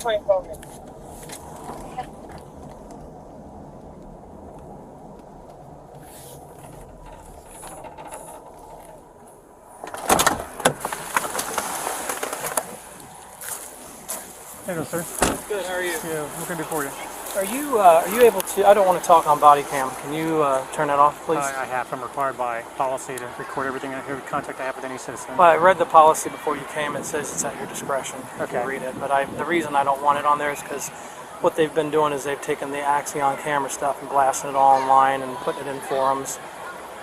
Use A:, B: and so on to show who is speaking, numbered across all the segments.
A: my phone is.
B: Hey, sir.
C: Good. How are you?
B: Yeah, what can I do for you?
C: Are you able to? I don't want to talk on body cam. Can you turn that off, please?
B: I have. I'm required by policy to record every contact I have with any citizen.
C: Well, I read the policy before you came. It says it's at your discretion.
B: Okay.
C: You read it. But the reason I don't want it on there is because what they've been doing is they've taken the Axion camera stuff and blasting it all online and putting it in forums.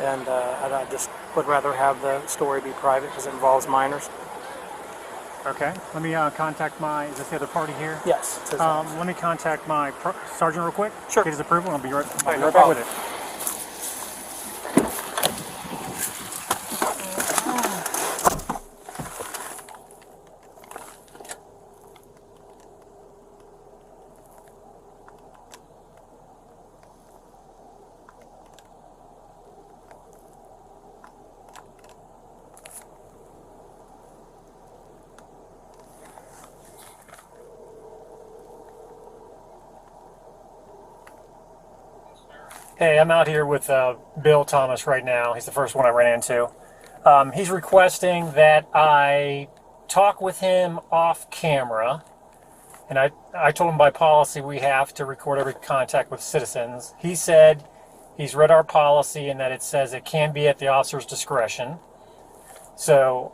C: And I just would rather have the story be private because it involves minors.
B: Okay. Let me contact my. Is this the other party here?
C: Yes. It says that.
B: Let me contact my sergeant real quick.
C: Sure.
B: Get his approval. I'll be right
C: no
B: back
C: problem.
B: with it. Hey, I'm out here with Bill Thomas right now. He's the first one I ran into. He's requesting that I talk with him off camera. And I told him by policy we have to record every contact with citizens. He said he's read our policy and that it says it can be at the officer's discretion. So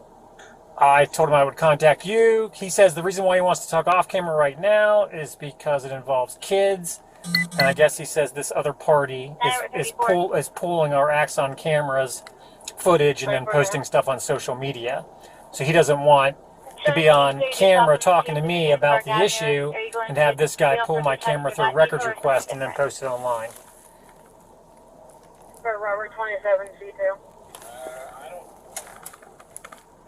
B: I told him I would contact you. He says the reason why he wants to talk off camera right now is because it involves kids. And I guess he says this other party is pulling our Axon cameras footage and then posting stuff on social media. So he doesn't want to be on camera talking to me about the issue and have this guy pull my camera through a records request and then post it online.
A: For Robert 27C2.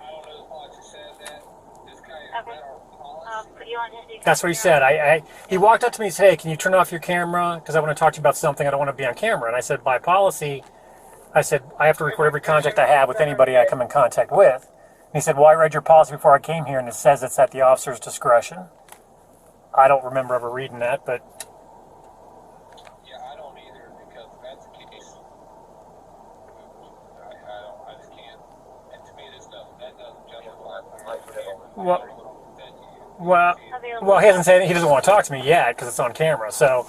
D: I don't know if Fox said that. This guy is read our policy.
B: That's what he said. He walked up to me and said, hey, can you turn off your camera? Because I want to talk to you about something. I don't want to be on camera. And I said, by policy, I said, I have to record every contact I have with anybody I come in contact with. And he said, well, I read your policy before I came here, and it says it's at the officer's discretion. I don't remember ever reading that, but...
D: Yeah, I don't either, because if that's the case, I just can't intimidate stuff. That doesn't justify
B: Well, he hasn't said he doesn't want to talk to me yet because it's on camera. So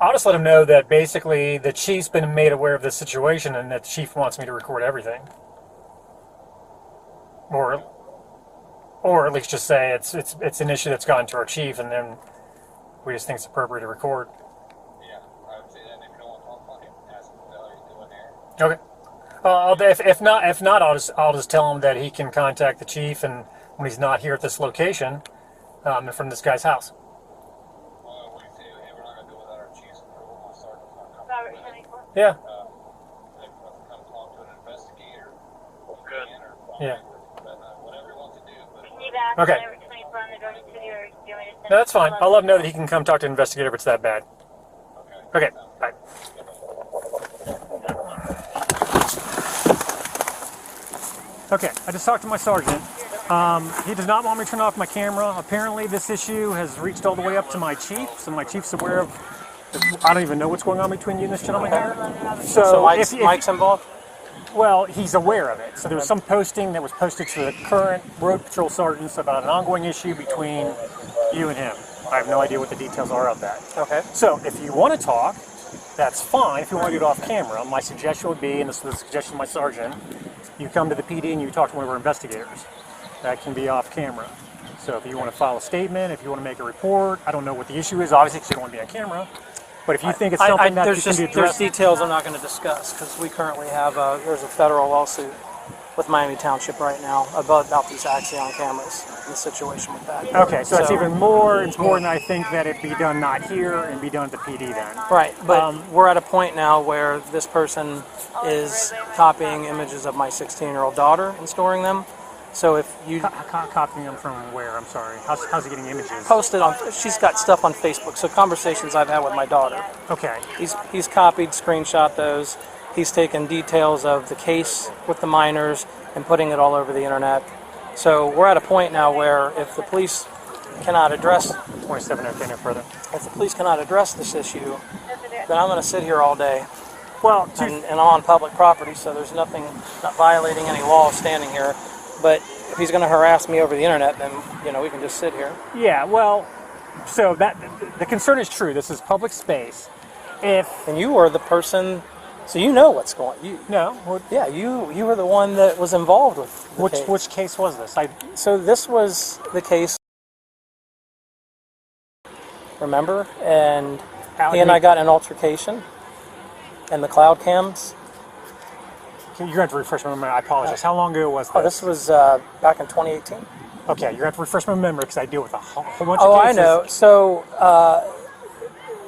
B: I'll just let him know that basically the chief's been made aware of this situation and that the chief wants me to record everything, or at least just say it's an issue that's gotten to our chief, and then we just think it's appropriate to record.
D: Yeah, I would say that if you don't want to talk, fucking ask him what he's doing there.
B: Okay. If not, I'll just tell him that he can contact the chief, and when he's not here at this location, from this guy's house.
D: Well, what do you say? Hey, we're not going to go without our chief's approval. My sergeant's not coming.
B: Yeah.
D: They want to come talk to an investigator.
A: Good.
B: Yeah.
D: Whatever he wants to do. But
B: Okay. No, that's fine. I'll let him know that he can come talk to an investigator if it's that bad. Okay. Bye. Okay, I just talked to my sergeant. He does not want me to turn off my camera. Apparently this issue has reached all the way up to my chief, so my chief's aware of, I don't even know what's going on between you and this gentleman here.
C: So Mike's involved?
B: Well, he's aware of it. So there was some posting that was posted to the current road patrol sergeants about an ongoing issue between you and him. I have no idea what the details are of that.
C: Okay.
B: So if you want to talk, that's fine. If you want to do it off camera, my suggestion would be, and this is the suggestion of my sergeant, you come to the PD and you talk to one of our investigators. That can be off camera. So if you want to file a statement, if you want to make a report, I don't know what the issue is, obviously, because you don't want to be on camera. But if you think it's something that can be addressed...
C: There's details I'm not going to discuss, because we currently have, there's a federal lawsuit with Miami Township right now about these Axion cameras and the situation with that.
B: Okay, so it's even more important, I think, that it be done not here and be done at the PD then.
C: Right, but we're at a point now where this person is copying images of my 16-year-old daughter and storing them. So if you...
B: Copying them from where? I'm sorry. How's he getting images?
C: Posted on... She's got stuff on Facebook, so conversations I've had with my daughter.
B: Okay.
C: He's copied, screenshot those. He's taken details of the case with the minors and putting it all over the internet. So we're at a point now where if the police cannot address,
B: 27, okay, no further.
C: if the police cannot address this issue, then I'm going to sit here all day.
B: Well,
C: And I'm on public property, so there's nothing, not violating any law standing here. But if he's going to harass me over the internet, then, you know, we can just sit here.
B: yeah, well, so that the concern is true. This is public space. If
C: And you were the person, so you know what's going on.
B: no, well,
C: Yeah, you were the one that was involved with the case.
B: which case was this?
C: So this was the case, remember? And he and I got in an altercation, and the cloud cams.
B: You're going to have to refresh my memory. I apologize. How long ago was this?
C: Oh, this was back in 2018.
B: Okay, you're going to have to refresh my memory because I deal with a whole bunch
C: Oh,
B: of
C: I
B: cases.
C: know. So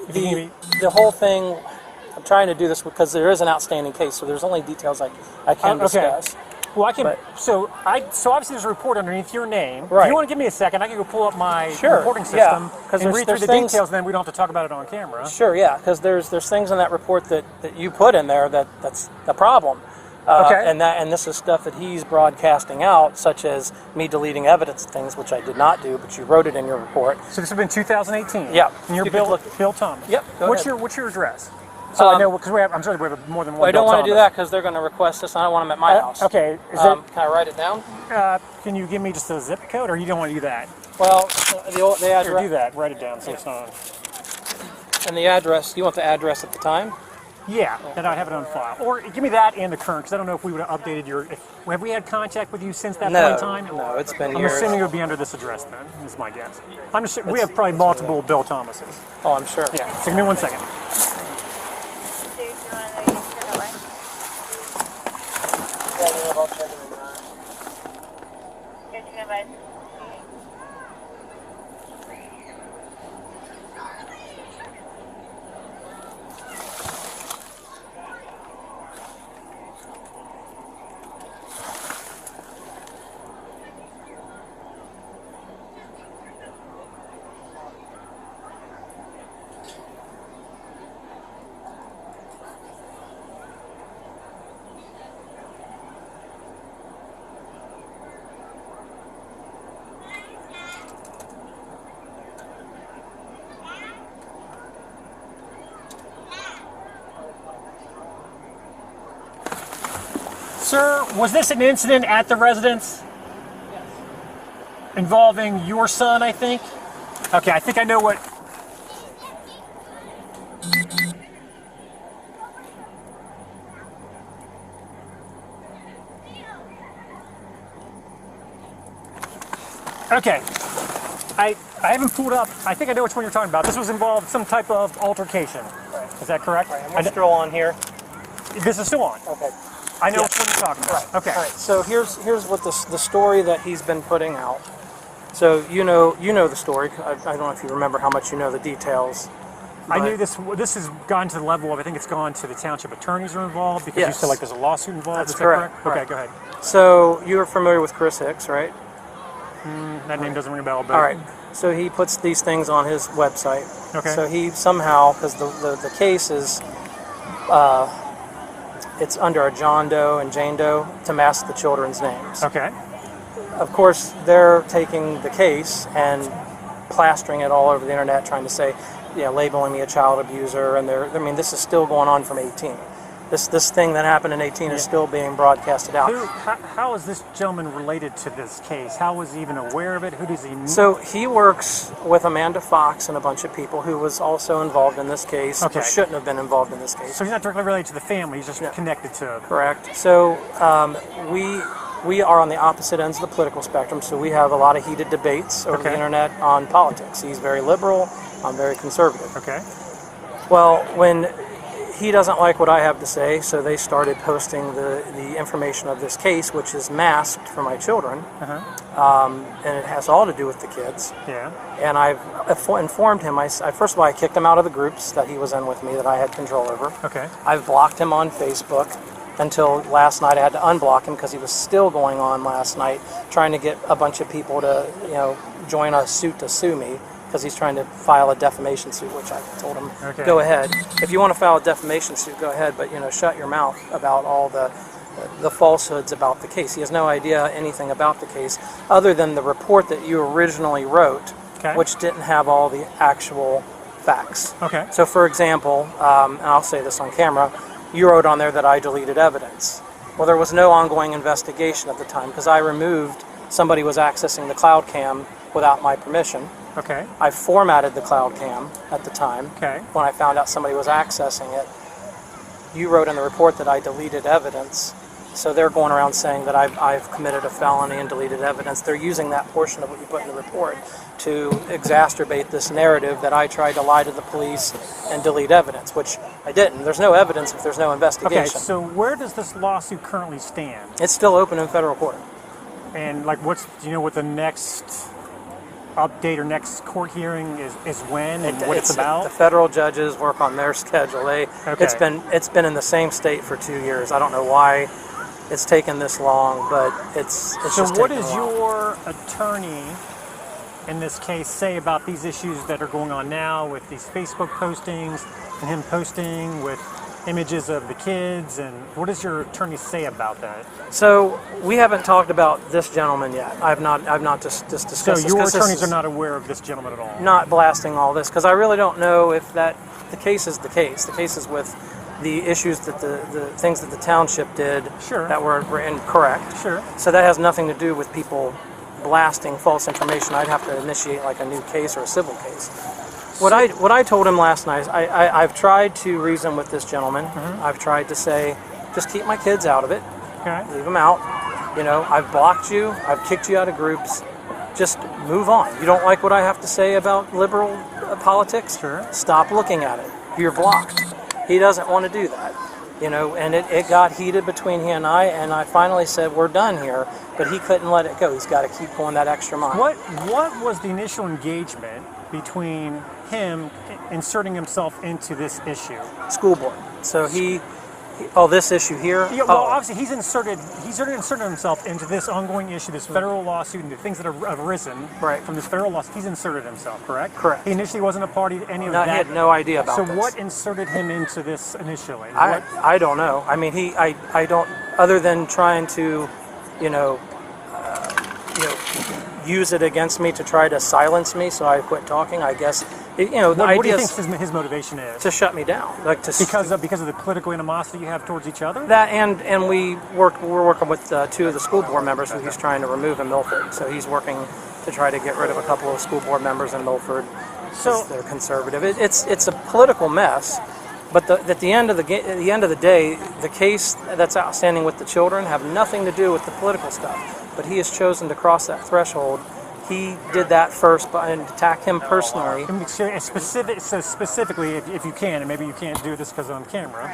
B: If you give me-
C: the whole thing, I'm trying to do this because there is an outstanding case, so there's only details I can
B: okay.
C: discuss.
B: Well, I can.
C: But-
B: So obviously there's a report underneath your name. If
C: Right.
B: you want to give me a second, I can go pull up my
C: Sure,
B: reporting
C: yeah,
B: system
C: 'cause
B: and
C: there's
B: read through the
C: things-
B: details. And then we don't have to talk about it on camera.
C: Sure, yeah, because there's things in that report that you put in there that's the problem.
B: Okay.
C: And this is stuff that he's broadcasting out, such as me deleting evidence and things, which I did not do, but you wrote it in your report.
B: So this has been 2018.
C: Yeah.
B: And you're
C: You can
B: Bill
C: look-
B: Bill Thomas.
C: Yep, go
B: What's
C: ahead.
B: your address? So I
C: Um,
B: know because I'm sorry we have more than one.
C: Well, I don't
B: Bill
C: want to do
B: Thomas.
C: that because they're going to request this, and I don't want them at my house.
B: Okay. Is
C: Can I write it down?
B: can you give me just a zip code, or you don't want to do that?
C: Well, the
B: Here,
C: address
B: do that. Write it down so it's not.
C: and the address. You want the address at the time?
B: Yeah, that I have it on file. Or give me that and the current, because I don't know if we would have updated your. Have we had contact with you since that point in time?
C: No, it's been
B: I'm
C: years.
B: assuming it would be under this address then, is my guess. We have probably multiple Bill Thomases.
C: Oh, I'm sure.
B: Yeah, so give me 1 second.
A: Do you want to turn away? Good to know, bud.
B: Sir, was this an incident at the residence?
C: Yes.
B: Involving your son, I think? Okay, I think I know what. Okay. I haven't pulled up. I think I know which one you're talking about. This was involved some type of altercation.
C: Right.
B: Is that correct?
C: And we're still on here.
B: This is still on.
C: Okay.
B: I know
C: Yeah.
B: which one you're talking about.
C: Right.
B: Okay.
C: All right. So here's what the story that he's been putting out. So you know the story. I don't know if you remember how much you know the details.
B: I
C: but-
B: knew this. This has gone to the level of. I think it's gone to the township attorneys are involved because you
C: Yes.
B: said like there's a lawsuit involved.
C: That's
B: Is that
C: correct.
B: Okay,
C: Correct.
B: go ahead.
C: So you're familiar with Chris Hicks, right?
B: That name doesn't ring a bell. But
C: All right. So he puts these things on his website.
B: Okay.
C: So he somehow, because the case is, it's under a John Doe and Jane Doe to mask the children's names.
B: Okay.
C: Of course, they're taking the case and plastering it all over the internet, trying to say, labeling me a child abuser, and this is still going on from 18. This thing that happened in 18 is still being broadcasted out.
B: How is this gentleman related to this case? How was he even aware of it? Who does he know?
C: So he works with Amanda Fox and a bunch of people who was also involved in this case,
B: Okay.
C: or shouldn't have been involved in this case.
B: So he's not directly related to the family. He's just
C: No.
B: connected to.
C: Correct. So we are on the opposite ends of the political spectrum, so we have a lot of heated debates over the
B: Okay.
C: internet on politics. He's very liberal, I'm very conservative.
B: Okay.
C: Well, when he doesn't like what I have to say, so they started posting the information of this case, which is masked for my children, and it has all to do with the kids.
B: Yeah.
C: And I've informed him. First of all, I kicked him out of the groups that he was in with me that I had control over.
B: Okay.
C: I've blocked him on Facebook until last night. I had to unblock him because he was still going on last night, trying to get a bunch of people to, join a suit to sue me because he's trying to file a defamation suit, which I told him,
B: Okay.
C: go ahead. If you want to file a defamation suit, go ahead, but shut your mouth about all the falsehoods about the case. He has no idea anything about the case other than the report that you originally wrote
B: Okay.
C: which didn't have all the actual facts.
B: Okay.
C: So, for example, and I'll say this on camera, you wrote on there that I deleted evidence. Well, there was no ongoing investigation at the time because I removed somebody was accessing the cloud cam without my permission.
B: Okay.
C: I formatted the cloud cam at the time.
B: Okay.
C: When I found out somebody was accessing it, you wrote in the report that I deleted evidence. So they're going around saying that I've committed a felony and deleted evidence. They're using that portion of what you put in the report to exacerbate this narrative that I tried to lie to the police and delete evidence, which I didn't. There's no evidence if there's no investigation.
B: Okay, so where does this lawsuit currently stand?
C: It's still open in federal court.
B: And like, do you know what the next update or next court hearing is when and what it's about?
C: The federal judges work on their schedule.
B: Okay.
C: It's been in the same state for 2 years. I don't know why it's taken this long, but it's
B: so
C: just
B: what
C: taken
B: does
C: a while.
B: your attorney in this case say about these issues that are going on now with these Facebook postings and him posting with images of the kids, and what does your attorney say about that?
C: So we haven't talked about this gentleman yet. I've not just discussed
B: So
C: this,
B: your
C: 'cause this
B: attorneys
C: is
B: are not aware of this gentleman at all?
C: not blasting all this because I really don't know if the case is the case. The case is with the issues that the things that the township did
B: Sure.
C: that were incorrect.
B: Sure.
C: So that has nothing to do with people blasting false information. I'd have to initiate like a new case or a civil case. What I told him last night, I've tried to reason with this gentleman.
B: Mm-hmm.
C: I've tried to say, just keep my kids out of it.
B: Okay.
C: Leave them out. You know, I've blocked you. I've kicked you out of groups. Just move on. You don't like what I have to say about liberal politics?
B: Sure.
C: Stop looking at it. You're blocked. He doesn't want to do that. You know, and it got heated between he and I finally said, we're done here, but he couldn't let it go. He's got to keep going that extra mile.
B: What was the initial engagement between him inserting himself into this issue?
C: School board. So this issue here?
B: Yeah, well, obviously he's inserted himself into this ongoing issue, this federal lawsuit, and the things that have arisen
C: Right.
B: from this federal lawsuit. He's inserted himself, correct?
C: Correct.
B: He initially wasn't a party to any of
C: No,
B: that.
C: he had no idea about
B: So
C: this.
B: what inserted him into this initially?
C: I don't know. I mean, I don't, other than trying to, use it against me to try to silence me so I quit talking, I guess. The
B: What do you
C: idea
B: think
C: is
B: his motivation is?
C: to shut me down. Like to
B: Because of the political animosity you have towards each other?
C: that, and we're working with two of the school board members who he's trying to remove in Milford. So he's working to try to get rid of a couple of school board members in Milford.
B: So
C: They're conservative. It's a political mess. But at the end of the day, the case that's outstanding with the children have nothing to do with the political stuff. But he has chosen to cross that threshold. He did that first, and attack him personally.
B: I mean, specifically, if you can, and maybe you can't do this because on camera,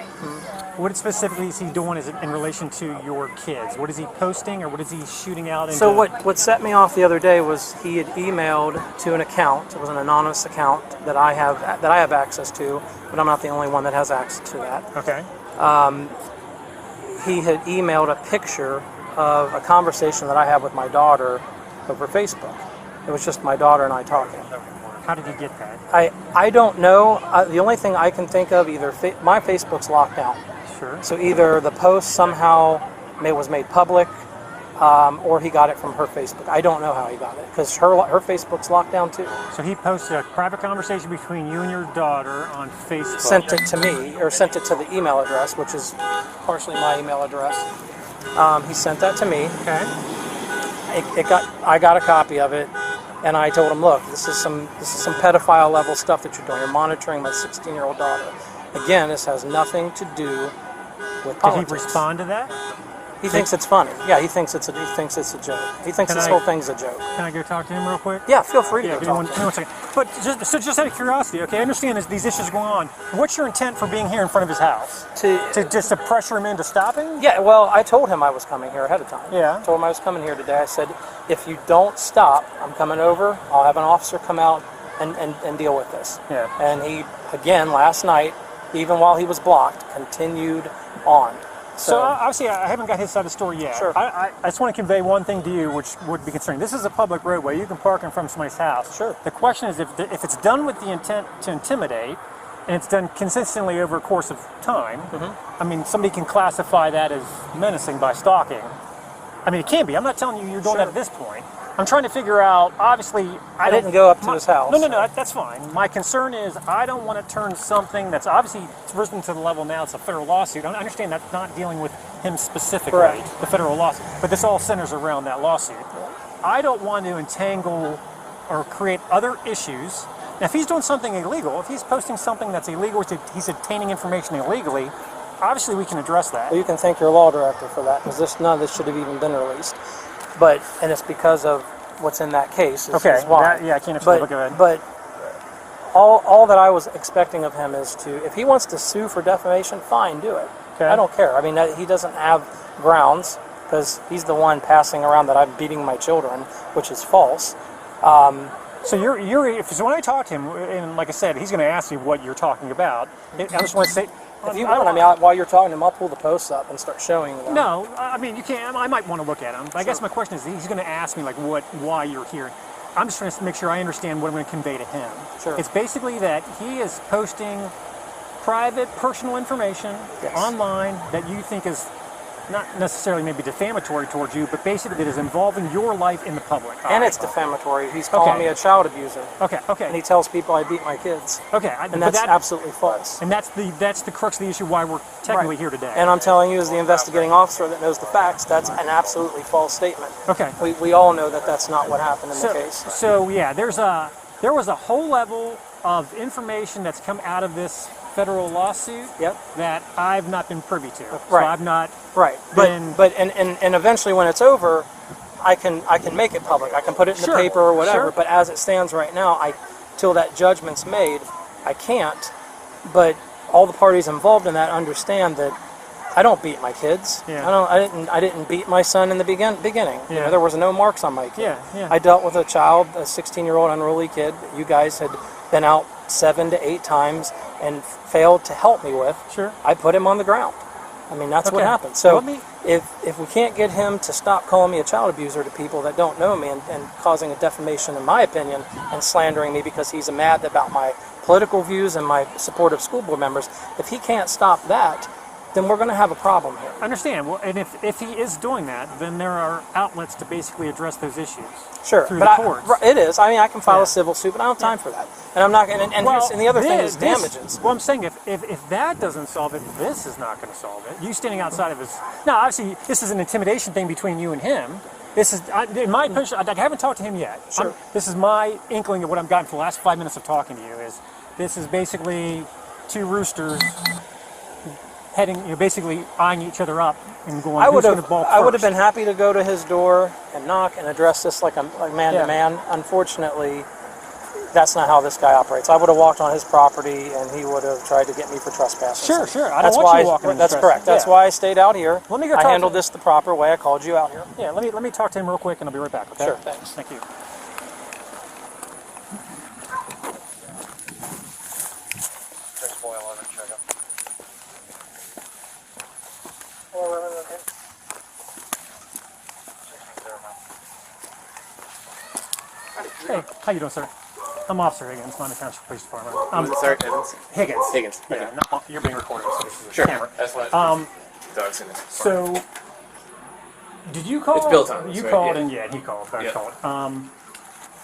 B: what specifically is he doing in relation to your kids? What is he posting, or what is he shooting out into?
C: So what set me off the other day was he had emailed to an account. It was an anonymous account that I have access to, but I'm not the only one that has access to that.
B: Okay.
C: He had emailed a picture of a conversation that I had with my daughter over Facebook. It was just my daughter and I talking.
B: How did you get that?
C: I don't know. The only thing I can think of, either my Facebook's locked down.
B: Sure.
C: So either the post somehow was made public, or he got it from her Facebook. I don't know how he got it, because her Facebook's locked down too.
B: So he posted a private conversation between you and your daughter on Facebook.
C: Sent it to me, or sent it to the email address, which is partially my email address. He sent that to me.
B: Okay.
C: I got a copy of it, and I told him, look, this is some pedophile level stuff that you're doing. You're monitoring my 16-year-old daughter. Again, this has nothing to do with politics.
B: Did he respond to that?
C: He thinks it's funny. Yeah, he thinks it's a joke. He thinks this whole thing's a joke.
B: Can I go talk to him real quick?
C: Yeah, feel free to
B: Yeah,
C: go
B: give me
C: talk.
B: one second. But just out of curiosity, okay, I understand these issues going on. What's your intent for being here in front of his house? To pressure him into stopping?
C: Yeah, well, I told him I was coming here ahead of time.
B: Yeah.
C: I told him I was coming here today. I said, if you don't stop, I'm coming over. I'll have an officer come out and deal with this.
B: Yeah.
C: And he, again, last night, even while he was blocked, continued on.
B: So obviously, I haven't got his side of the story yet.
C: Sure.
B: I just want to convey one thing to you, which would be concerning. This is a public roadway. You can park in front of somebody's house.
C: Sure.
B: The question is, if it's done with the intent to intimidate, and it's done consistently over a course of time, I mean, somebody can classify that as menacing by stalking. I mean, it can be. I'm not telling you you're doing that at this point. I'm trying to figure out, obviously...
C: I didn't go up to his house.
B: No, that's fine. My concern is I don't want to turn something that's obviously risen to the level now, it's a federal lawsuit. I understand that's not dealing with him specifically,
C: Correct.
B: the federal lawsuit, but this all centers around that lawsuit. I don't want to entangle or create other issues. Now, if he's doing something illegal, if he's posting something that's illegal, he's obtaining information illegally, obviously we can address that.
C: Well, you can thank your law director for that, because none of this should have even been released. And it's because of what's in that case. Is why.
B: I can't actually look at it.
C: But all that I was expecting of him is if he wants to sue for defamation, fine, do it.
B: Okay.
C: I don't care. I mean, he doesn't have grounds, because he's the one passing around that I'm beating my children, which is false.
B: So when I talk to him, and like I said, he's going to ask me what you're talking about. I just want to say...
C: If you want, while you're talking to him, I'll pull the posts up and start showing them.
B: No, I mean, you can't. I might want to look at them. But I guess my question is, he's going to ask me, like, why you're here. I'm just trying to make sure I understand what I'm going to convey to him.
C: Sure.
B: It's basically that he is posting private, personal information online that you think is not necessarily maybe defamatory towards you, but basically that is involving your life in the public.
C: And it's defamatory. He's calling me a child abuser.
B: Okay.
C: And he tells people I beat my kids.
B: Okay.
C: And that's absolutely false.
B: And that's the crux of the issue why we're technically here today.
C: And I'm telling you, as the investigating officer that knows the facts, that's an absolutely false statement.
B: Okay.
C: We all know that that's not what happened in the case.
B: So yeah, there was a whole level of information that's come out of this federal lawsuit that I've not been privy to.
C: Right.
B: So I've not
C: But eventually when it's over, I can make it public. I can put it in the paper or whatever.
B: Sure.
C: But as it stands right now, till that judgment's made, I can't. But all the parties involved in that understand that I don't beat my kids.
B: Yeah.
C: I didn't beat my son in the beginning.
B: Yeah.
C: You know, there was no marks on my kid.
B: Yeah.
C: I dealt with a 16-year-old unruly kid that you guys had been out 7 to 8 times and failed to help me with.
B: Sure.
C: I put him on the ground. I mean, that's what happened. So if we can't get him to stop calling me a child abuser to people that don't know me and causing a defamation, in my opinion, and slandering me because he's mad about my political views and my support of school board members, if he can't stop that, then we're going to have a problem here.
B: I understand. Well, and if he is doing that, then there are outlets to basically address those issues.
C: Sure,
B: through the courts.
C: It is. I mean, I can file a civil suit, but I don't have time for that. And I'm not. And the other thing is damages.
B: Well, I'm saying if that doesn't solve it, this is not going to solve it. You standing outside of his. Now, obviously, this is an intimidation thing between you and him. This is, in my opinion, I haven't talked to him yet.
C: Sure.
B: This is my inkling of what I've gotten for the last 5 minutes of talking to you. This is basically two roosters basically eyeing each other up and going, who's going to balk first?
C: I would have been happy to go to his door and knock and address this like man to man. Unfortunately, that's not how this guy operates. I would have walked on his property and he would have tried to get me for trespassing.
B: Sure. I don't want you walking on his
C: That's correct. That's why I stayed out here.
B: Let me go
C: I handled this the proper way. I called you out here.
B: Yeah, let me talk to him real quick and I'll be right back, okay?
C: Sure, thanks.
B: Thank you. Hey, how you doing, sir? I'm Officer Higgins, not the Township Police Department.
E: Sorry, Evans.
B: Higgins.
E: Okay.
B: Yeah, no, you're being recorded, so this is a
E: Sure.
B: camera.
E: That's what. Dog's in it.
B: So, did you call?
E: It's Bill Thomas,
B: You
E: right?
B: called,
E: Yeah.
B: and he called. I called.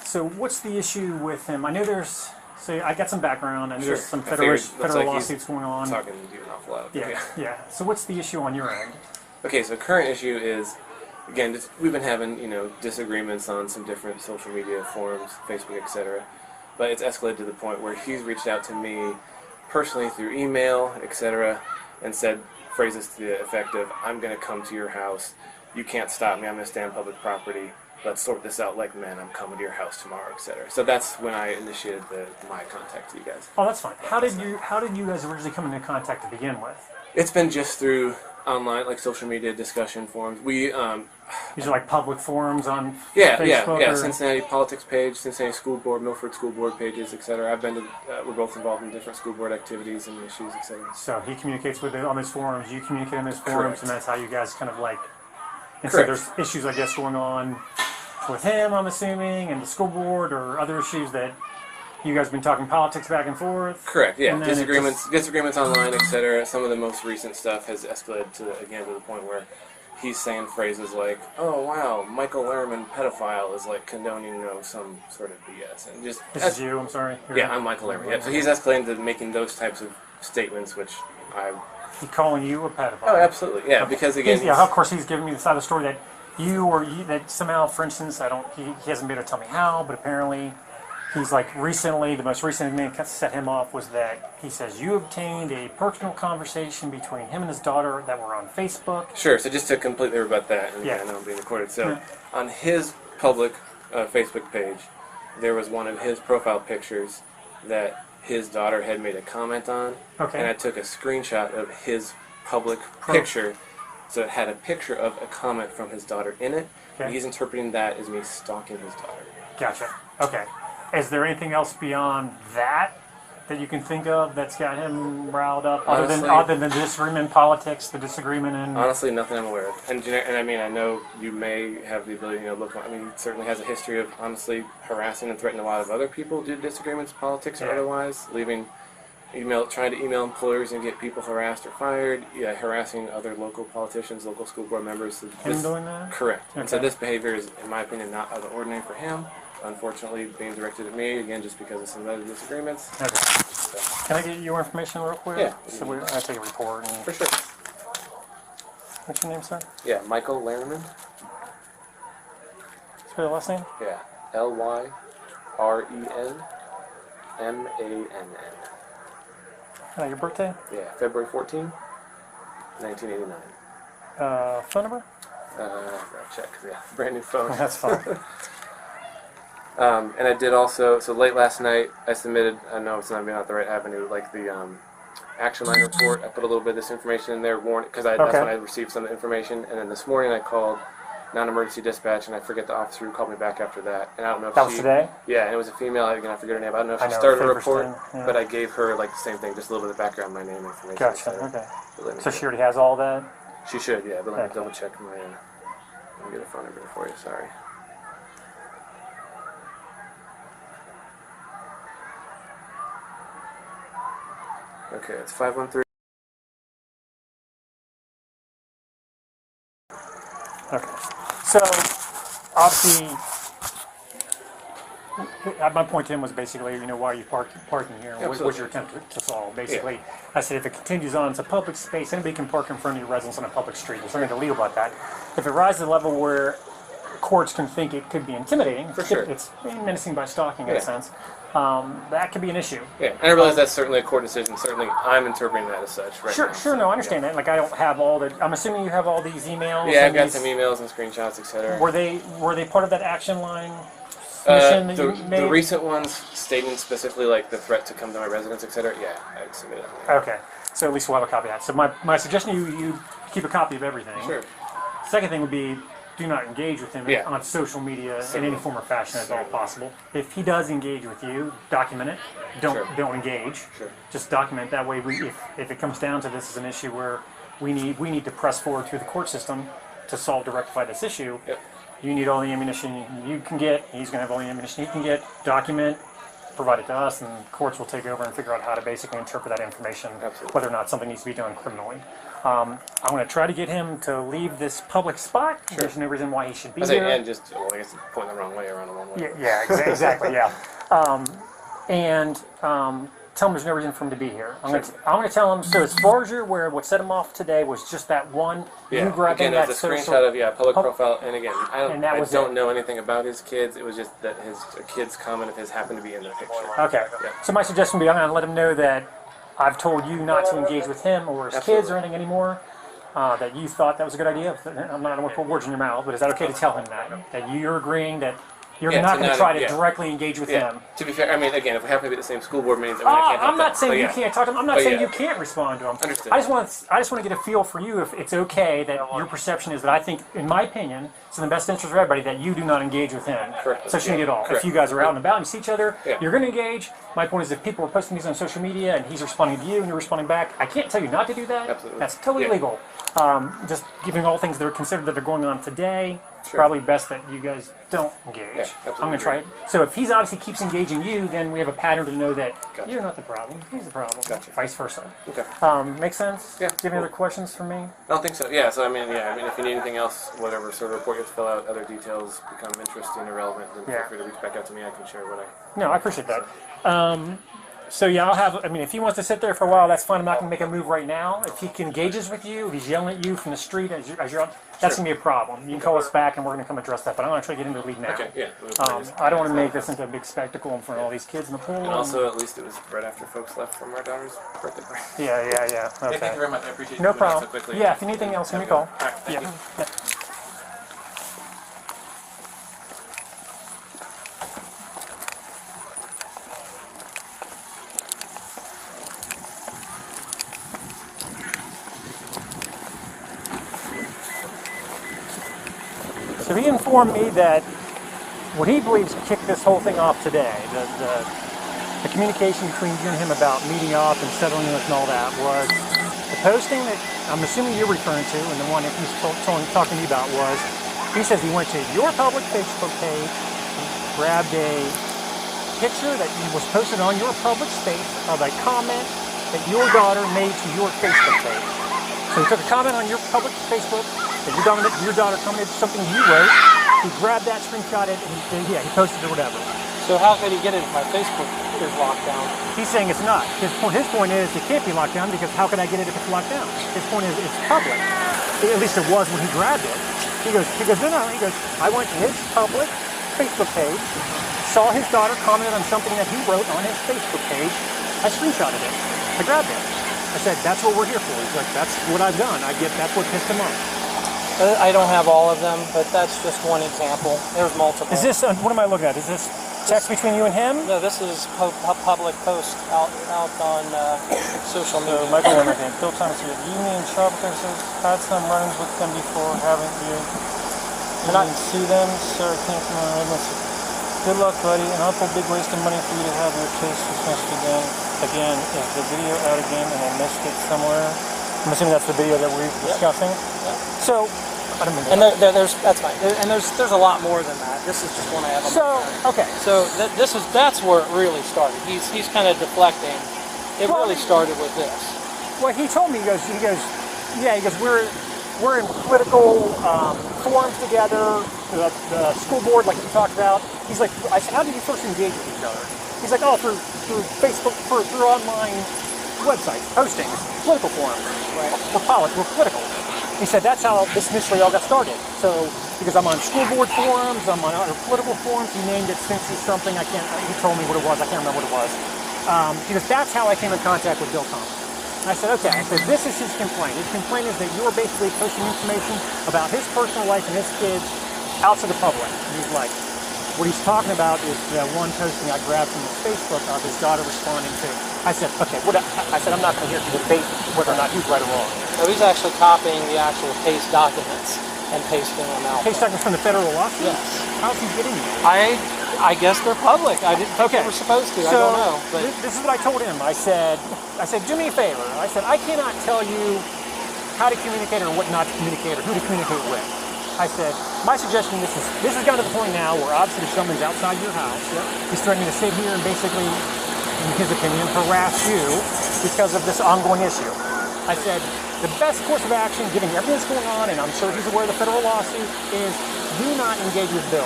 B: So, what's the issue with him? I know there's. So, I got some background. I know there's some federal lawsuits going on.
E: Talking to you an awful lot.
B: Yeah. So, what's the issue on your end?
E: Okay, so current issue is, again, we've been having disagreements on some different social media forums, Facebook, etc. But it's escalated to the point where he's reached out to me personally through email, etc., and said phrases to the effect of, "I'm going to come to your house. You can't stop me. I'm going to stay on public property. Let's sort this out like men. I'm coming to your house tomorrow," etc. So that's when I initiated my contact to you guys.
B: Oh, that's fine. How did you guys originally come into contact to begin with?
E: It's been just through online, like social media discussion forums. We
B: These are like public forums on
E: yeah,
B: Facebook.
E: Cincinnati politics page, Cincinnati school board, Milford school board pages, etc. I've been to. We're both involved in different school board activities and issues, etc.
B: So he communicates with it on those forums. You communicate on those forums,
E: Correct.
B: and that's how you guys kind of like. And
E: Correct.
B: so there's issues, I guess, going on with him, I'm assuming, and the school board, or other issues that you guys have been talking politics back and forth.
E: Correct. Yeah,
B: And then
E: disagreements online, etc. Some of the most recent stuff has escalated to the point where he's saying phrases like, "Oh wow, Michael Lerman, pedophile," is like condoning some sort of BS, and just
B: This is you. I'm sorry.
E: Yeah, I'm Michael Lerman. Yeah, so he's escalating to making those types of statements, which
B: He's calling you a pedophile.
E: Oh, absolutely. Yeah, because again,
B: of course, he's giving me the side of the story that that somehow, for instance, he hasn't been able to tell me how, but apparently he's like recently, the most recent thing that set him off was that he says you obtained a personal conversation between him and his daughter that were on Facebook.
E: Sure, so just to completely rebut that, and I know I'm being recorded, so on his public Facebook page, there was one of his profile pictures that his daughter had made a comment on, and I took a screenshot of his public picture, so it had a picture of a comment from his daughter in it, and he's interpreting that as me stalking his daughter.
B: Gotcha. Okay. Is there anything else beyond that you can think of that's got him riled up,
E: Honestly,
B: other than the disagreement in politics, the disagreement in...
E: Honestly, nothing I'm aware of. And I mean, I know you may have the ability to look. I mean, he certainly has a history of honestly harassing and threatening a lot of other people due to disagreements, politics or otherwise, trying to email employers and get people harassed or fired, harassing other local politicians, local school board members. So
B: him doing that?
E: Correct. Okay. And so this behavior is, in my opinion, not out of the ordinary for him. Unfortunately, being directed at me, again, just because of some other disagreements.
B: Okay.
E: So.
B: Can I get your information real quick?
E: Yeah.
B: So I take a report.
E: For sure.
B: What's your name, sir?
E: Yeah, Michael Lerman.
B: Spell your last name?
E: Yeah, Lyrenmann.
B: Your birthday?
E: Yeah, February 14, 1989.
B: Phone number?
E: I'll check. Yeah, brand new phone.
B: That's fine.
E: And I did also, so late last night, I submitted, I know it's not the right avenue, like the action line report. I put a little bit of this information in there, because that's when I received some information. And then this morning I called non-emergency dispatch, and I forget the officer who called me back after that. And I don't know if
B: that was today?
E: Yeah, and it was a female. Again, I forget her name. I don't know if she started a report, but I gave her like the same thing, just a little bit of background, my name information.
B: Gotcha. Okay. So she already has all that?
E: She should, yeah. But let me double check my. Let me get a phone number for you. Sorry. Okay, it's 513.
B: Okay. So, obviously, my point to him was basically, why are you parking here? What was your attempt to solve? Basically, I said if it continues on, it's a public space. Anybody can park in front of your residence on a public street. There's nothing illegal about that. If it rises to the level where courts can think it could be intimidating,
E: for sure,
B: it's menacing by stalking in a sense, that could be an issue.
E: Yeah, and I realize that's certainly a court decision. Certainly, I'm interpreting that as such. Right now.
B: Sure, no, I understand that. Like, I don't have all the. I'm assuming you have all these emails.
E: Yeah, I've got some emails and screenshots, etc.
B: Were they part of that action line submission that you made?
E: The recent ones stating specifically like the threat to come to my residence, etc. Yeah, I submitted them.
B: Okay, so at least we'll have a copy of that. So my suggestion, you keep a copy of everything.
E: Sure.
B: Second thing would be, do not engage with him on social media in any form or fashion at all possible. If he does engage with you, document it. Don't engage.
E: Sure.
B: Just document. That way, if it comes down to this as an issue where we need to press forward through the court system to rectify this issue, you need all the ammunition you can get. He's going to have all the ammunition he can get. Document, provide it to us, and courts will take over and figure out how to basically interpret that information, whether or not something needs to be done criminally. I'm going to try to get him to leave this public spot. Sure. There's no reason why he should be here.
E: And just, I guess, pointing the wrong way around the wrong way.
B: Yeah, exactly, yeah. Tell him there's no reason for him to be here. I'm going to tell him, so as far as you're aware, what set him off today was just that one, you grabbing that social...
E: Again, it was a screenshot of, public profile, and again, I don't know anything about his kids. It was just that a kid's comment of his happened to be in the picture.
B: Okay, so my suggestion would be, I'm going to let him know that I've told you not to engage with him or his kids or anything anymore, that you thought that was a good idea. I'm not going to put words in your mouth, but is that okay to tell him that you're agreeing that you're not going to try to directly engage with him?
E: To be fair, I mean, again, if we happen to be at the same school board meetings, I can't help
B: I'm not saying you can't talk to him. I'm not saying you can't respond to him.
E: Understood.
B: I just want to get a feel for you if it's okay that your perception is that I think, in my opinion, it's in the best interest of everybody that you do not engage with him.
E: Correct.
B: Socially at all. Correct. If you guys are out and about and you see each other, you're going to engage. My point is, if people are posting these on social media and he's responding to you and you're responding back, I can't tell you not to do that.
E: Absolutely.
B: That's totally legal. Just giving all things that are considered that are going on today.
E: Sure.
B: probably best that you guys don't engage.
E: Yeah, absolutely.
B: I'm going to try it. So if he's obviously keeps engaging you, then we have a pattern to know that
E: Gotcha.
B: you're not the problem. He's the problem.
E: Gotcha.
B: Vice versa.
E: Okay.
B: Make sense?
E: Yeah,
B: Do you have any other questions for me?
E: I don't think so. Yeah. So I mean, if you need anything else, whatever sort of report you have to fill out, other details become interesting or relevant, then feel free to reach back out to me. I can share what I.
B: No, I appreciate that. So yeah, I'll have. I mean, if he wants to sit there for a while, that's fine. I'm not going to make a move right now. If he engages with you, if he's yelling at you from the street as you're out, that's going to be a problem. You can call us back, and we're going to come address that. But I'm going to try to get into the lead now.
E: Okay. Yeah.
B: I don't want to make this into a big spectacle in front of all these kids in the pool.
E: And also, at least it was right after folks left from our daughter's birthday party.
B: Yeah. Okay.
E: Yeah, thank you very much. I appreciate you
B: No
E: doing that
B: problem.
E: so quickly.
B: Yeah. If you need anything else, give me a call.
E: All right. Thank you.
B: Yeah. So he informed me that what he believes kicked this whole thing off today, the communication between you and him about meeting up and settling with and all that, was the posting that I'm assuming you're referring to, and the one that he's talking to me about was, he says he went to your public Facebook page, grabbed a picture that was posted on your public space of a comment that your daughter made to your Facebook page. So he took a comment on your public Facebook that your daughter commented something you wrote. He grabbed that, screenshot it, and he posted it or whatever.
C: So how could he get it if my Facebook is locked down?
B: He's saying it's not. His point is it can't be locked down because how could I get it if it's locked down? His point is it's public. At least it was when he grabbed it. He goes, no. He goes, I went to his public Facebook page, saw his daughter commented on something that he wrote on his Facebook page. I screenshotted it. I grabbed it. I said, that's what we're here for. He's like, that's what I've done. That's what pissed him off.
C: I don't have all of them, but that's just one example. There's multiple.
B: Is this, what am I looking at? Is this text between you and him?
C: No, this is public post out on social media.
B: So, Michael Leonard, Bill Thomas here. You mean shoplifters had some run-ins with them before, haven't you? You didn't see them? Sarah came from our Good luck, buddy, and awful big waste of money for you to have your case dismissed again. Again, is the video out again and I missed it somewhere? I'm assuming that's the video that we're discussing.
C: Yep.
B: So, I don't
C: and there's that's fine. And there's a lot more than that. This is just one I have.
B: Okay.
C: So that's where it really started. He's kind of deflecting. It really started with this.
B: Well, he told me he goes we're in political forums together. The school board, like you talked about. He's like, I said, how did you first engage with each other? He's like, through Facebook, through online websites, postings, political forums.
C: Right.
B: We're political. He said that's how this initially all got started. So, because I'm on school board forums, I'm on other political forums, he named it Fancies something, he told me what it was, I can't remember what it was. Because that's how I came in contact with Bill Thomas. And I said, okay, this is his complaint. His complaint is that you're basically posting information about his personal life and his kids out to the public. And he's like, what he's talking about is the one posting I grabbed from his Facebook of his daughter responding to. I said, okay, I'm not going to hear you debate whether or not he's right or wrong.
C: So he's actually copying the actual case documents and pasting them out.
B: Case documents from the federal lawsuit?
C: Yes.
B: How's he getting them?
C: I guess they're public. I didn't think they were supposed to. I don't know. But
B: this is what I told him. I said, do me a favor. I said, I cannot tell you how to communicate or what not to communicate or who to communicate with. I said, my suggestion, this has gotten to the point now where obviously someone's outside your house. Yep. He's threatening to sit here and basically, in his opinion, harass you because of this ongoing issue. I said, the best course of action, given everything that's going on, and I'm sure he's aware of the federal lawsuit, is do not engage with Bill.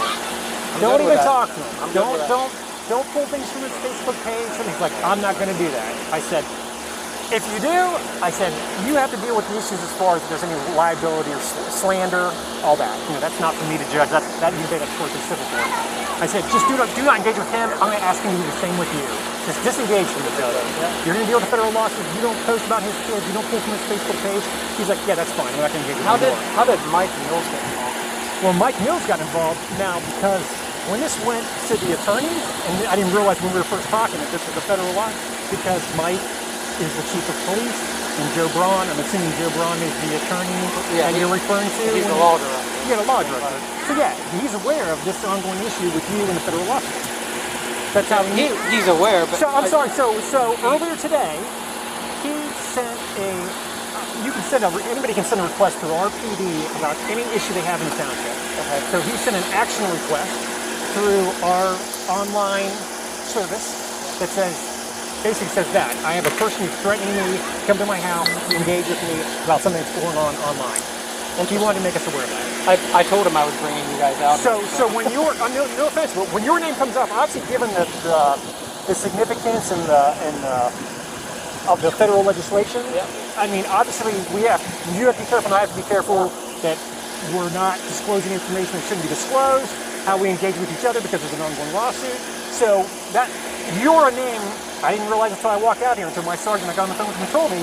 B: Don't even talk to him. Don't pull things from his Facebook page. And he's like, I'm not going to do that. I said, if you do, I said, you have to deal with the issues as far as if there's any liability or slander, all that. That's not for me to judge. That's for the civil court. I said, just do not engage with him. I'm going to ask him to do the same with you. Just disengage from each other. You're going to deal with the federal lawsuit. You don't post about his kids. You don't pull from his Facebook page. He's like, yeah, that's fine. I'm not going to engage with him.
C: How did Mike Mills get involved?
B: Well, Mike Mills got involved now because when this went to the attorneys, and I didn't realize when we were first talking that this was a federal law, because Mike is the chief of police, and Joe Braun, I'm assuming Joe Braun is the attorney that you're referring to.
C: He's the law director.
B: Yeah, the law director. So yeah, he's aware of this ongoing issue with you and the federal lawsuit. That's how
C: he's aware. But
B: so I'm sorry. So earlier today, he sent you can send anybody can send a request to our PD about any issue they have in the township.
C: Okay.
B: So he sent an action request through our online service that basically says that I have a person who's threatening me, come to my house, engage with me about something that's going on online. And he wanted to make us aware of that.
C: I told him I was bringing you guys out.
B: So when you're no offense, but when your name comes up, obviously given the significance and of the federal legislation, I mean, obviously you have to be careful, and I have to be careful that we're not disclosing information that shouldn't be disclosed, how we engage with each other because there's an ongoing lawsuit. So that you're a name I didn't realize until I walked out here, until my sergeant I got on the phone with him and told me,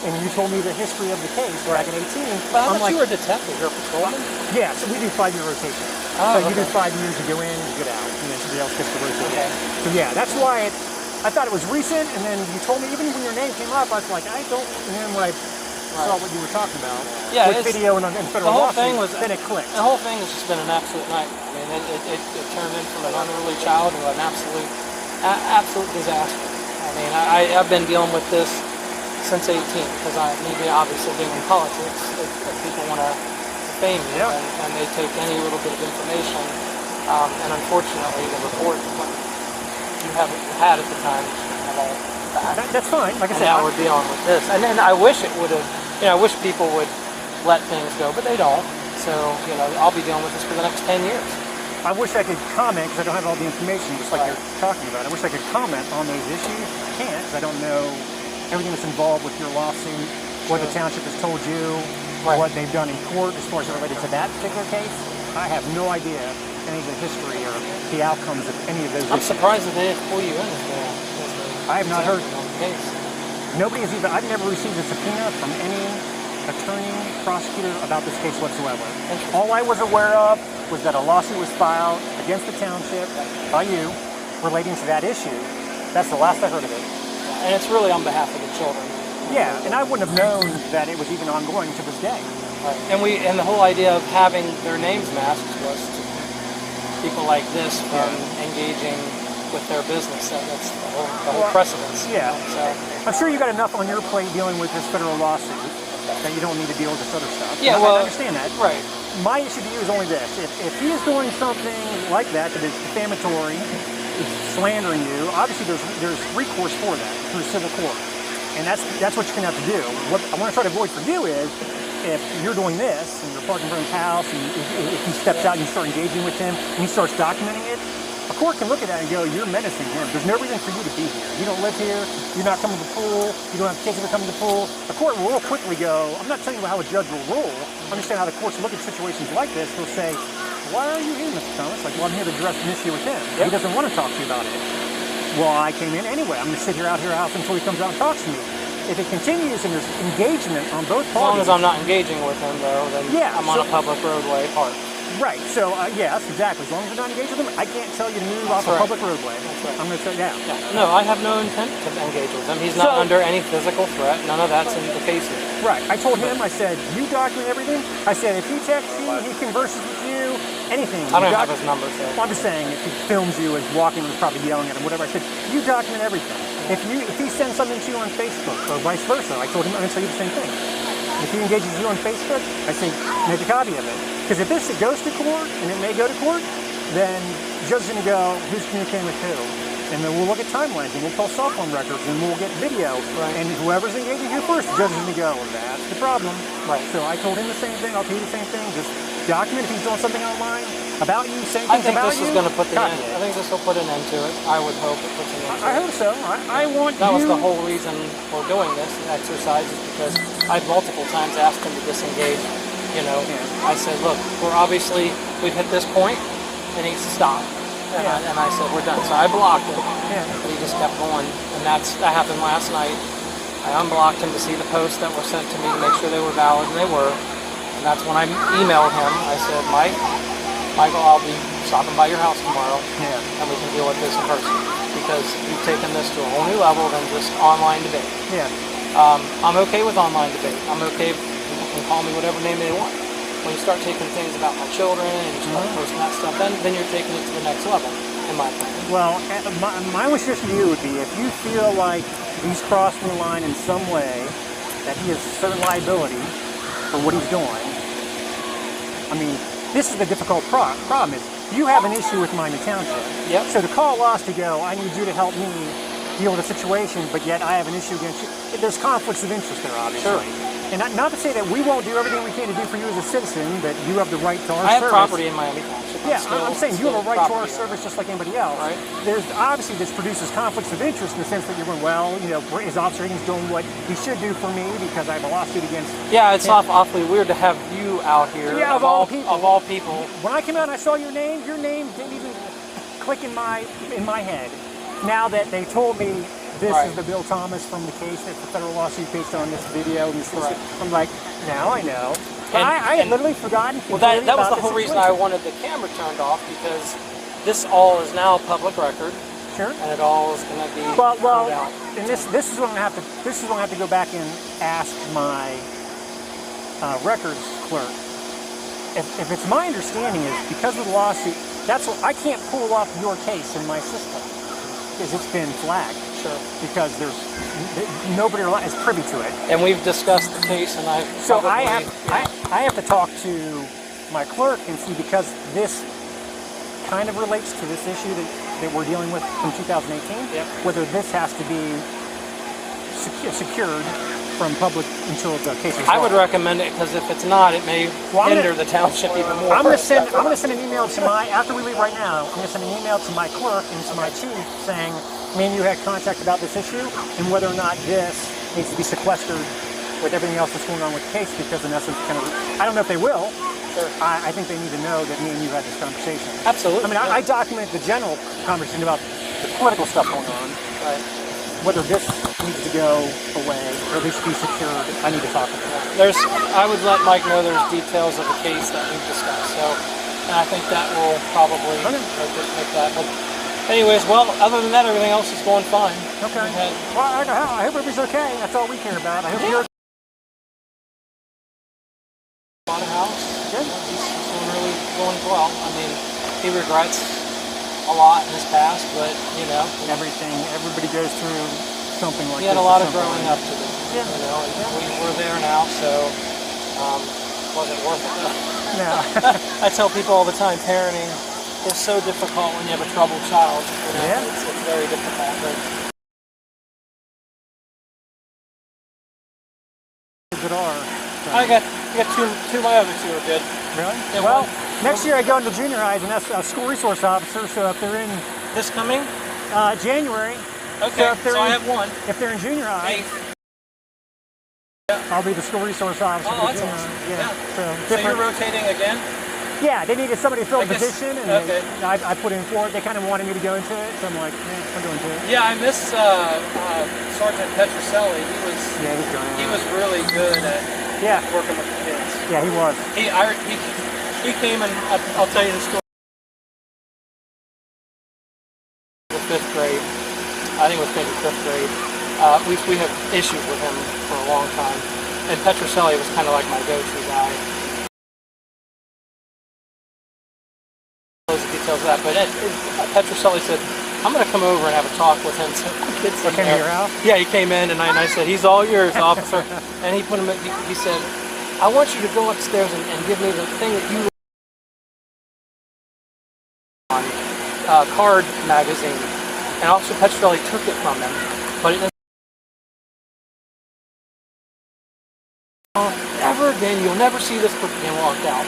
B: and you told me the history of the case back in 18.
C: But I
B: I'm
C: thought you were a detective, you're a patrolman?
B: Yeah, so we do 5-year rotation.
C: Oh,
B: so you
C: okay.
B: do 5 years, you go in, you get out, and then somebody else gets to rotate.
C: Okay.
B: So yeah, that's why I thought it was recent, and then you told me, even when your name came up, I was like, I don't, and then when I saw what you were talking about,
C: Yeah,
B: with video and federal
C: the whole
B: lawsuit,
C: thing was,
B: then it clicked.
C: The whole thing has just been an absolute nightmare. I mean, it turned into an unruly child to an absolute disaster. I mean, I've been dealing with this since 18, because me obviously being in politics, if people want to fame me, and they take any little bit of information, and unfortunately the report you haven't had at the time at all back.
B: That's fine, like I said.
C: Now we're dealing with this, and then I wish it would have, I wish people would let things go, but they don't. So, I'll be dealing with this for the next 10 years.
B: I wish I could comment, because I don't have all the information, just like you're talking about. I wish I could comment on those issues. I can't, because I don't know everything that's involved with your lawsuit, what the township has told you, what they've done in court as far as related to that particular case. I have no idea any of the history or the outcomes of any of those
C: I'm
B: issues.
C: surprised that they didn't pull you in as well.
B: I have not heard.
C: On the case.
B: Nobody has even, I've never received a subpoena from any attorney, prosecutor about this case whatsoever. All I was aware of was that a lawsuit was filed against the township by you relating to that issue. That's the last I heard of it.
C: And it's really on behalf of the children.
B: Yeah, and I wouldn't have known that it was even ongoing to this day.
C: Right. And the whole idea of having their names masked was to keep people like this from engaging with their business. That's the whole precedence.
B: Yeah.
C: So,
B: I'm sure you got enough on your plate dealing with this federal lawsuit that you don't need to deal with this other stuff.
C: Yeah,
B: I understand that.
C: Right.
B: My issue to you is only this. If he is doing something like that is defamatory, is slandering you, obviously there's recourse for that through civil court. And that's what you're going to have to do. What I want to try to avoid for you is, if you're doing this, and you're parking in front of his house, and if he steps out and you start engaging with him, and he starts documenting it, a court can look at that and go, you're menacing him. There's no reason for you to be here. You don't live here. You're not coming to the pool. You don't have kids that are coming to the pool. A court will real quickly go, I'm not telling you how a judge will rule. Understand how the courts look at situations like this. They'll say, why are you here, Mr. Thomas? Like, well, I'm here to address an issue with him. He doesn't want to talk to you about it. Well, I came in anyway. I'm going to sit here out here house until he comes out and talks to me. If it continues and there's engagement on both parties.
C: as long as I'm not engaging with him, though, then I'm on a public roadway park.
B: Right. So, yes, exactly. As long as you're not engaged with him, I can't tell you to move off a public roadway.
C: That's right.
B: I'm going to say,
C: No, I have no intent to engage with him. He's not under any physical threat. None of that's in the case here.
B: Right. I told him, I said, you document everything. I said, if he texts you, he converses with you, anything.
C: I don't have his number, so.
B: Well, I'm just saying, if he films you as walking and probably yelling at him, whatever, I said, you document everything. If he sends something to you on Facebook, or vice versa, I told him, I'm going to tell you the same thing. If he engages you on Facebook, I say, make a copy of it. Because if this goes to court, and it may go to court, then the judge is going to go, who's communicating with who? And then we'll look at timelines, and we'll pull cell phone records, and we'll get video.
C: Right.
B: And whoever's engaging here first, the judge is going to go, well, that's the problem.
C: Right.
B: So I told him the same thing, I'll tell you the same thing. Just document if he's doing something online about you, saying things about you.
C: I think this is going to put an end. I think this will put an end to it. I would hope it puts an end to it.
B: I hope so. I want
C: That
B: you...
C: was the whole reason for doing this exercise, is because I've multiple times asked him to disengage. I said, look, we've hit this point, and he needs to stop. And I said, we're done. So I blocked him, but he just kept going. And that happened last night. I unblocked him to see the posts that were sent to me to make sure they were valid, and they were. And that's when I emailed him. I said, Michael, I'll be stopping by your house tomorrow, and we can deal with this in person, because you've taken this to a whole new level than just online debate. I'm okay with online debate. I'm okay. People can call me whatever name they want. When you start taking things about my children and you start posting that stuff, then you're taking it to the next level, in my opinion.
B: Well, my only suggestion to you would be, if you feel like he's crossing the line in some way, that he has certain liability for what he's doing. I mean, this is the difficult problem is you have an issue with mine in Township.
C: Yep.
B: So to call us to go, I need you to help me deal with a situation, but yet I have an issue against you. There's conflicts of interest there, obviously.
C: Sure.
B: And not to say that we won't do everything we can to do for you as a citizen, that you have the right to our
C: I
B: service.
C: have property in Miami Township.
B: Yeah, I'm saying you have a right to our
C: property
B: service just like anybody else.
C: Right.
B: There's obviously this produces conflicts of interest in the sense that you're going, well, you know, his officer rating's doing what he should do for me because I have a lawsuit against.
C: Yeah, it's awfully weird to have you out here.
B: Yeah, of all people.
C: Of all people.
B: When I came out and I saw your name didn't even click in my head. Now that they told me this
C: Right.
B: is the Bill Thomas from the case, that's the federal lawsuit based on this video, and this,
C: Right.
B: I'm like, now I know. But
C: And-
B: I had
C: and-
B: literally forgotten.
C: Well, that was
B: about
C: the
B: this
C: whole reason I
B: situation.
C: wanted the camera turned off, because this all is now public record,
B: Sure.
C: and it all is going to be
B: Well,
C: put out.
B: and this is what I'm gonna have to. This is what I have to go back and ask my records clerk. If it's my understanding is because of the lawsuit, that's what I can't pull up your case in my system because it's been flagged.
C: Sure.
B: Because nobody is privy to it.
C: And we've discussed the case, and
B: So I have to talk to my clerk and see, because this kind of relates to this issue that we're dealing with from 2018,
C: Yep.
B: whether this has to be secured from public until the case is
C: I would
B: resolved.
C: recommend it, because if it's not, it may
B: Well,
C: hinder the township even more.
B: I'm gonna send an email to my, after we leave right now, I'm gonna send an email to my clerk and to my chief saying, me and you had contact about this issue and whether or not this needs to be sequestered with everything else that's going on with the case, because in essence, kind of, I don't know if they will.
C: Sure.
B: I think they need to know that me and you had this conversation.
C: Absolutely.
B: I mean, I document the general conversation about the political stuff going on.
C: Right.
B: Whether this needs to go away or at least be secured, I need to talk about that.
C: I would let Mike know there's details of the case that we've discussed. So, and I think that will probably make that. But anyways, well, other than that, everything else is going fine.
B: Okay.
C: We had-
B: Well, I hope everybody's okay. That's all we care about. I hope you're
C: bought a house.
B: good.
C: He's doing really going well. I mean, he regrets a lot in his past, but you know,
B: Everybody goes through something like
C: he had
B: this.
C: a lot
B: at
C: of
B: some
C: growing
B: point.
C: up to do.
B: Yeah.
C: You know, and we're there now, so wasn't worth it.
B: No.
C: I tell people all the time, parenting is so difficult when you have a troubled child. You know,
B: Yeah.
C: it's very difficult. But
B: That are.
C: I got two. My other two are good.
B: Really?
C: Yeah,
B: Well,
C: one-
B: next year I go into junior highs, and that's a school resource officer. So if they're in
C: This coming?
B: January,
C: Okay,
B: if they're
C: so I
B: in-
C: have one.
B: if they're in junior high,
C: Hey,
B: I'll be the school resource officer.
C: oh,
B: for
C: that's
B: junior
C: awesome.
B: high.
C: Yeah.
B: So
C: So you're
B: different.
C: rotating again?
B: Yeah, they needed somebody to fill
C: I
B: the
C: guess-
B: position, and
C: okay.
B: I put in for it. They kind of wanted me to go into it, so I'm like, I'm going to it.
C: Yeah, I miss Sergeant Petroselli.
B: Yeah, he's going.
C: He was really good at
B: Yeah,
C: working with the kids.
B: yeah, he was.
C: He came and I'll tell you the story. The 5th grade, I think it was maybe 5th grade. We have issues with him for a long time, and Petroselli was kind of like my go-to guy. Those details of that, but Petroselli said, "I'm going to come over and have a talk with him." So the kids in
B: Came to
C: there.
B: your house?
C: Yeah, he came in, and I said, "He's all yours, officer." And he put him. He said, "I want you to go upstairs and give me the thing that you on card magazine." And Officer Petroselli took it from him, but it never again. You'll never see this book again. Walked out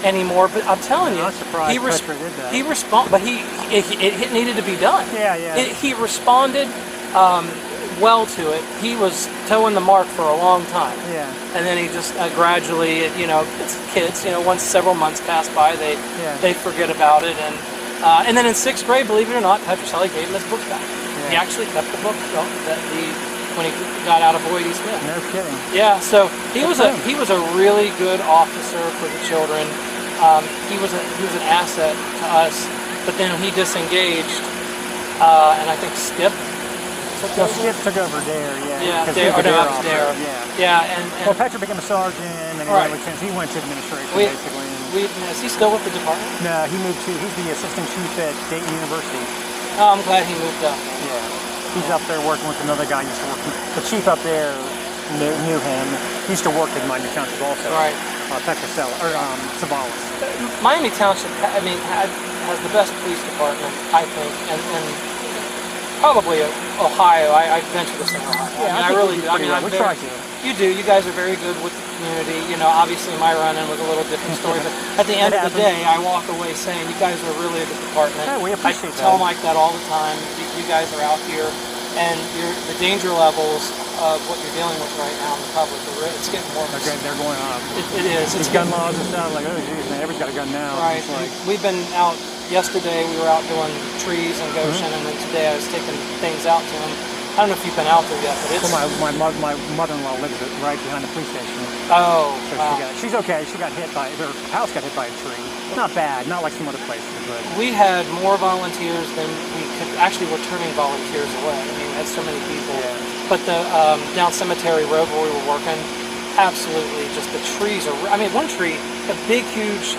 C: anymore. But I'm telling you,
B: I'm not surprised Petro did that.
C: he responded, but it needed to be done.
B: Yeah, yeah.
C: He responded well to it. He was towing the mark for a long time.
B: Yeah.
C: And then he just gradually, it's kids. Once several months pass by, they forget about it. And then in 6th grade, believe it or not, Petroselli gave him his book back.
B: Yeah.
C: He actually kept the book when he got out of Boyd E. Smith.
B: No kidding.
C: Yeah, so he was
B: Good
C: a really good officer for the children. He was an asset to us, but then he disengaged, and I think Skip.
B: So Skip took over Dare, yeah.
C: Yeah,
B: 'cause
C: Dare,
B: he was a
C: Dare,
B: officer,
C: Dare.
B: Yeah.
C: Yeah, and
B: Well, Petro became a sergeant, and
C: Right.
B: since he went to administration,
C: We-
B: basically.
C: is he still with the department?
B: No, he's the assistant chief at Dayton University.
C: Oh, I'm glad he moved up.
B: Yeah. He's up there working with another guy. Used to work. The chief up there knew him. He used to work in Miami Township also.
C: Right.
B: Texas or Savalas.
C: Miami Township, I mean, has the best police department, I think, and probably Ohio. I venture to say Ohio.
B: Yeah,
C: I really do. I mean,
B: we try to.
C: You do. You guys are very good with the community. You know, obviously my run-in was a little different story, but at the end of the day, I walk away saying you guys are really a good department.
B: Yeah, we appreciate that.
C: I tell Mike that all the time. You guys are out here, and the danger levels of what you're dealing with right now in the public, it's getting more.
B: They're going up.
C: It is.
B: These gun laws and stuff, like, oh geez, man, everybody's got a gun now.
C: Right.
B: Like,
C: We've been out yesterday. We were out doing trees and Goshen, and then today I was taking things out to them. I don't know if you've been out there yet, but it's.
B: so my mother-in-law lives right behind the police station.
C: Oh.
B: So
C: Wow.
B: she's okay. She got hit by her house got hit by a tree. Not bad. Not like some other places, but
C: We had more volunteers than we could. Actually, we're turning volunteers away. I mean, that's so many people.
B: Yeah.
C: But the down Cemetery Road where we were working, absolutely, just the trees are. I mean, one tree, a big, huge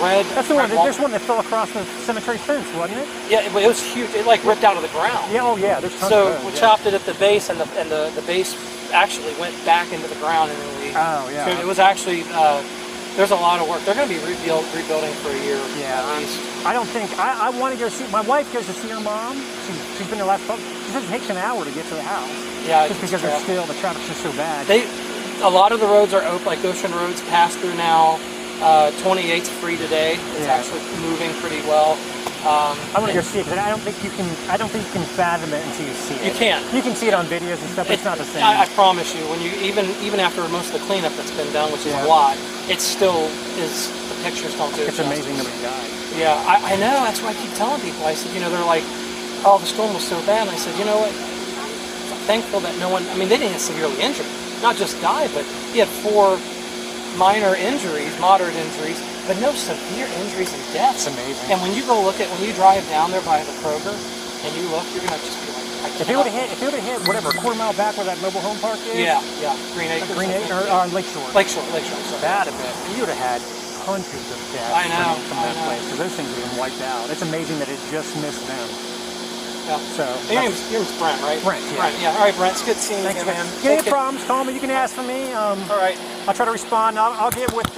C: red.
B: that's the one.
C: red
B: There's one that fell across the cemetery fence, wasn't it?
C: Yeah, it was huge. It like ripped out of the ground.
B: Yeah. Oh yeah. There's tons
C: So
B: of those,
C: we
B: yeah.
C: chopped it at the base, and the base actually went back into the ground, and then we.
B: Oh yeah.
C: So it was actually. There's a lot of work. They're going to be rebuilding for a year.
B: Yeah,
C: at least.
B: I don't think I want to go see. My wife goes to see her mom. She's been there last. She says it takes an hour to get to the house.
C: Yeah,
B: just
C: it's
B: because
C: traffic.
B: the traffic's just so bad.
C: A lot of the roads are open, like Goshen Road's passed through now. 28's free today. It's
B: Yeah.
C: actually moving pretty well.
B: I want to go see it, but I don't think you can fathom it until you see it.
C: You can't.
B: You can see it on videos and stuff, but it's not the same.
C: I promise you, when you even after most of the cleanup that's been done, which is
B: Yeah.
C: a lot, it still is. The pictures don't do it
B: It's
C: justice.
B: amazing nobody died.
C: Yeah, I know. That's why I keep telling people. I said, you know, they're like, oh, the storm was so bad. And I said, you know what? I'm thankful that no one. I mean, they didn't get severely injured, not just die, but he had 4 minor injuries, moderate injuries, but no severe injuries and deaths.
B: It's amazing.
C: And when you go look at when you drive down there by the Kroger and you look, you're gonna just be like, I
B: If it would have hit whatever, a quarter mile back where that mobile home park is.
C: yeah, Green Acres.
B: Green
C: I
B: Acres
C: think,
B: or
C: yeah.
B: Lakeshore.
C: Lakeshore. Sorry.
B: That a bit. You would have had hundreds of deaths
C: I know,
B: from that place. So those things would have been wiped out. It's amazing that it just missed them.
C: Yeah.
B: So
C: Your name's Brent, right?
B: Brent, yeah.
C: Brent, yeah. All right, Brent. It's good seeing you
B: thanks,
C: again, man.
B: man. Get any problems? Call me. You can ask for me.
C: All right.
B: I'll try to respond. I'll get with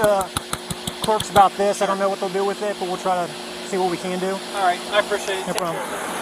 B: clerks about this. I don't know what they'll do with it, but we'll try to see what we can do.
C: All right. I appreciate it.
B: No
C: Take
B: problem.
C: care.